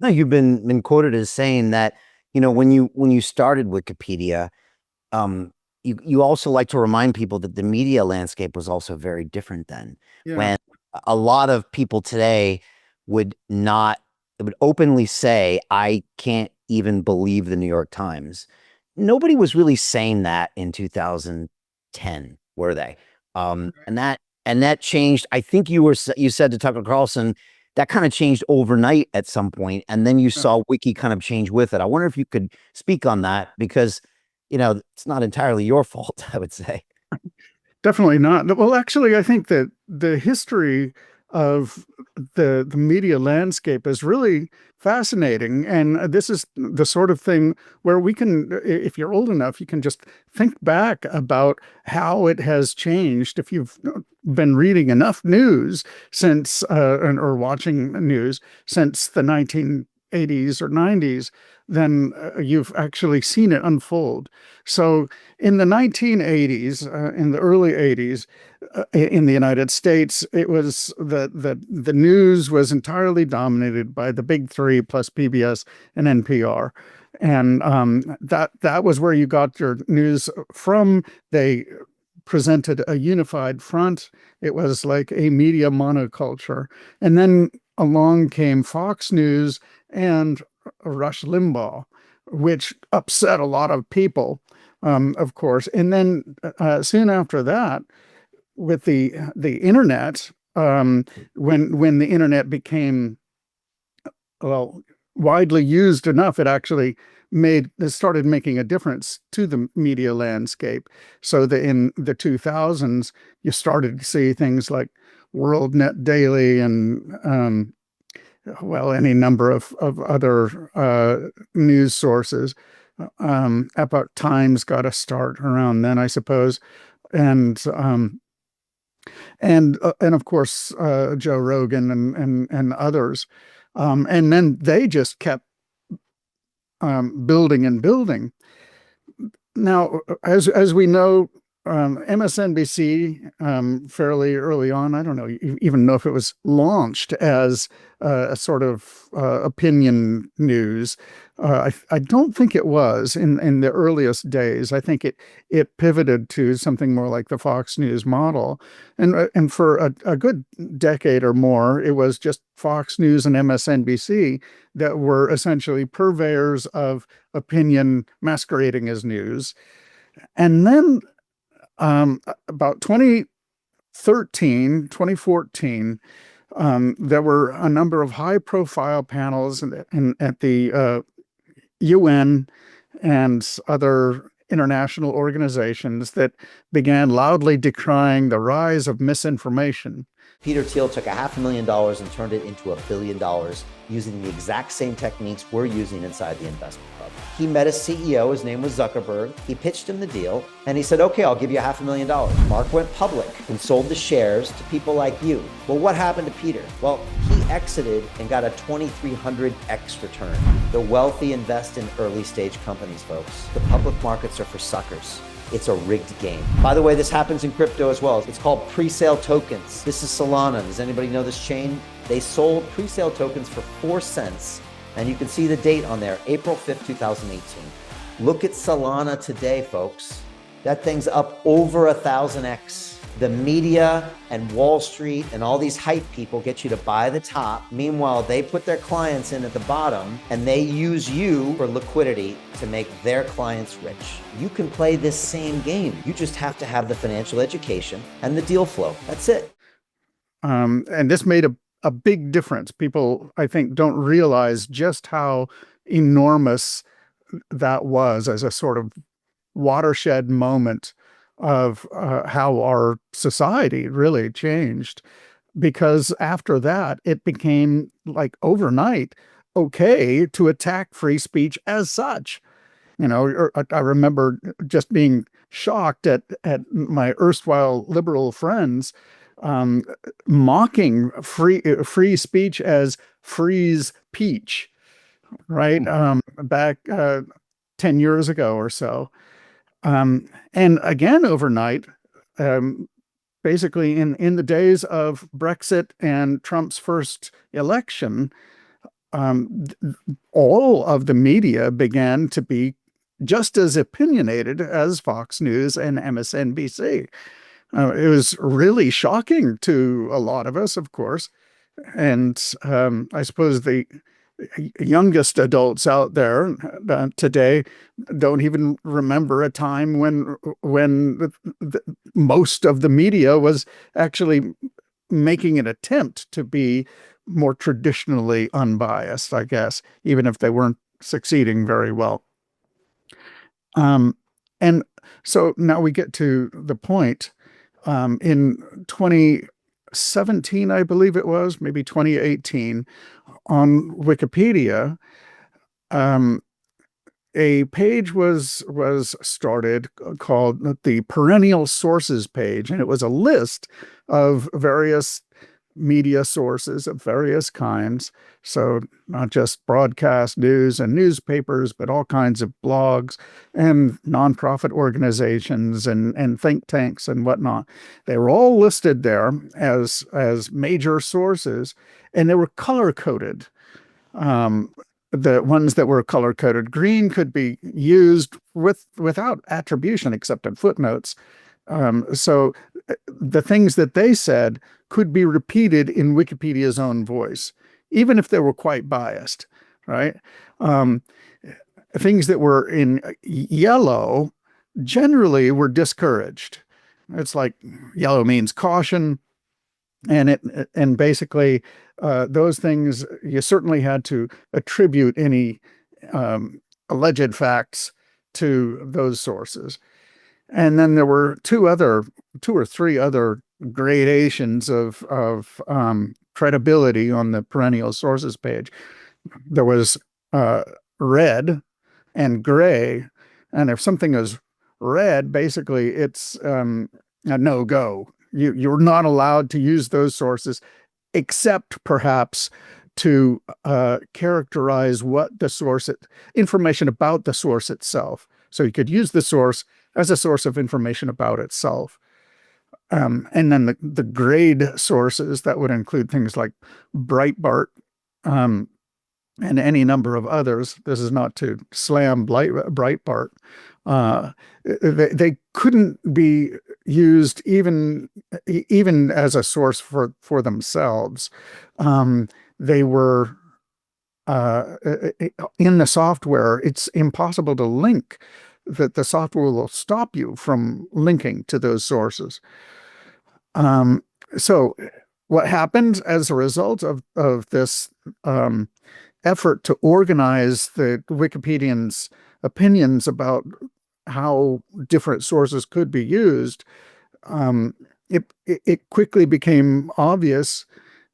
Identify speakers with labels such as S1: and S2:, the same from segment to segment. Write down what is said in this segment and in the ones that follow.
S1: No, you've been quoted as saying that, when you started Wikipedia, um, you also like to remind people that the media landscape was also very different then,
S2: Yeah.
S1: when a lot of people today would not would openly say, "I can't even believe the New York Times." Nobody was really saying that in 2010, were they? And that changed. I think you said to Tucker Carlson that kind of changed overnight at some point, and then you
S2: Yeah.
S1: saw Wiki kind of change with it. I wonder if you could speak on that because it's not entirely your fault, I would say.
S2: Definitely not. Well, actually, I think that the history of the media landscape is really fascinating, and this is the sort of thing where we can, if you're old enough, you can just think back about how it has changed. If you've been reading enough news since or watching news since the 1980s or 90s, then you've actually seen it unfold. So in the 1980s, in the early 80s, in the United States, it was the news was entirely dominated by the big three plus PBS and NPR, and that was where you got your news from. They presented a unified front. It was like a media monoculture, and then along came Fox News and Rush Limbaugh, which upset a lot of people, of course. And then soon after that, with the internet, when the internet became, well, widely used enough, it started making a difference to the media landscape. So that in the 2000s, you started to see things like World Net Daily and well, any number of other news sources. Epoch Times got a start around then, I suppose, and and of course Joe Rogan and others, and then they just kept building and building. Now, as we know, MSNBC fairly early on, I don't know even know if it was launched as a sort of opinion news. I don't think it was in the earliest days. I think it pivoted to something more like the Fox News model, and for a good decade or more, it was just Fox News and MSNBC that were essentially purveyors of opinion masquerading as news. And then about 2013, 2014, there were a number of high profile panels at the UN and other international organizations that began loudly decrying the rise of misinformation.
S1: Peter Thiel took $500,000 and turned it into $1 billion using the exact same techniques we're using inside the investment club. He met a CEO, his name was Zuckerberg. He pitched him the deal and he said, okay, I'll give you $500,000. Mark went public and sold the shares to people like you. Well, what happened to Peter? Well, he exited and got a 2,300x return. The wealthy invest in early stage companies, folks. The public markets are for suckers. It's a rigged game. By the way, this happens in crypto as well. It's called pre-sale tokens. This is Solana. Does anybody know this chain? They sold pre-sale tokens for 4 cents. And you can see the date on there, April 5th, 2018. Look at Solana today, folks. That thing's up over 1,000x. The media and Wall Street and all these hype people get you to buy the top. Meanwhile, they put their clients in at the bottom and they use you for liquidity to make their clients rich. You can play this same game. You just have to have the financial education and the deal flow. That's it.
S2: And this made a big difference. People, I think, don't realize just how enormous that was as a sort of watershed moment of how our society really changed. Because after that, it became like overnight okay to attack free speech as such. I remember just being shocked at my erstwhile liberal friends um, mocking free speech as freeze peach, right? Back 10 years ago or so. And again, overnight, um, basically in the days of Brexit and Trump's first election, all of the media began to be just as opinionated as Fox News and MSNBC. It was really shocking to a lot of us, of course. And I suppose the youngest adults out there today don't even remember a time when most of the media was actually making an attempt to be more traditionally unbiased, I guess, even if they weren't succeeding very well. And so now we get to the point in 2017, I believe it was, maybe 2018, on Wikipedia, a page was started called the Perennial Sources page, and it was a list of various media sources of various kinds. So not just broadcast news and newspapers, but all kinds of blogs and nonprofit organizations and think tanks and whatnot. They were all listed there as major sources, and they were color coded. The ones that were color coded green could be used without attribution except in footnotes. So the things that they said could be repeated in Wikipedia's own voice, even if they were quite biased, right? Things that were in yellow generally were discouraged. It's like yellow means caution, and basically those things you certainly had to attribute any alleged facts to those sources. And then there were two or three other gradations of credibility on the Perennial Sources page. There was red and gray, and if something is red, basically it's a no-go. You're not allowed to use those sources, except perhaps to characterize what the source, information about the source itself. So you could use the source as a source of information about itself. And then the grade sources, that would include things like Breitbart and any number of others. This is not to slam Breitbart. They couldn't be used even as a source for themselves. They were in the software. It's impossible to link. That the software will stop you from linking to those sources. So what happened as a result of this effort to organize the Wikipedians' opinions about how different sources could be used, it quickly became obvious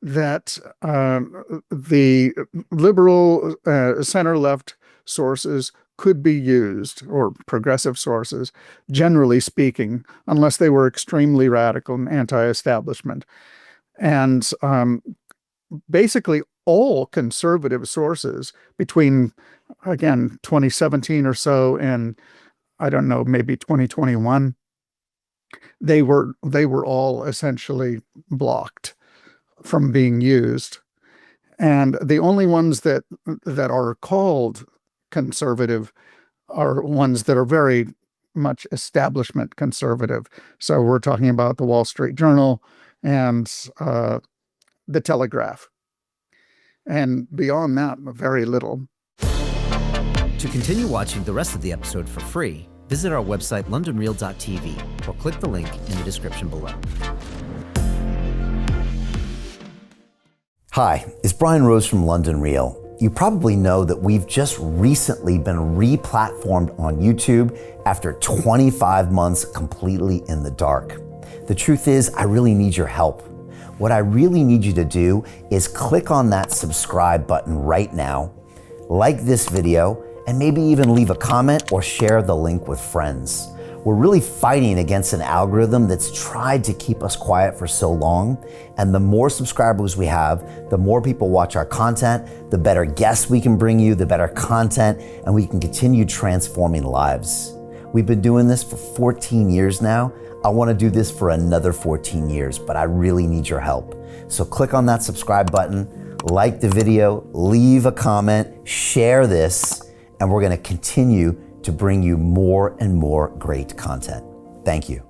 S2: that the liberal center-left sources could be used, or progressive sources, generally speaking, unless they were extremely radical and anti-establishment. And basically all conservative sources between, again, 2017 or so and, I don't know, maybe 2021, they were all essentially blocked from being used. And the only ones that are called conservative are ones that are very much establishment conservative. So we're talking about the Wall Street Journal and the Telegraph. And beyond that, very little.
S3: To continue watching the rest of the episode for free, visit our website londonreal.tv or click the link in the description below.
S1: Hi, it's Brian Rose from London Real. You probably know that we've just recently been re-platformed on YouTube after 25 months completely in the dark. The truth is, I really need your help. What I really need you to do is click on that subscribe button right now, like this video, and maybe even leave a comment or share the link with friends. We're really fighting against an algorithm that's tried to keep us quiet for so long. And the more subscribers we have, the more people watch our content, the better guests we can bring you, the better content, and we can continue transforming lives. We've been doing this for 14 years now. I want to do this for another 14 years, but I really need your help. So click on that subscribe button, like the video, leave a comment, share this, and we're going to continue to bring you more and more great content. Thank you.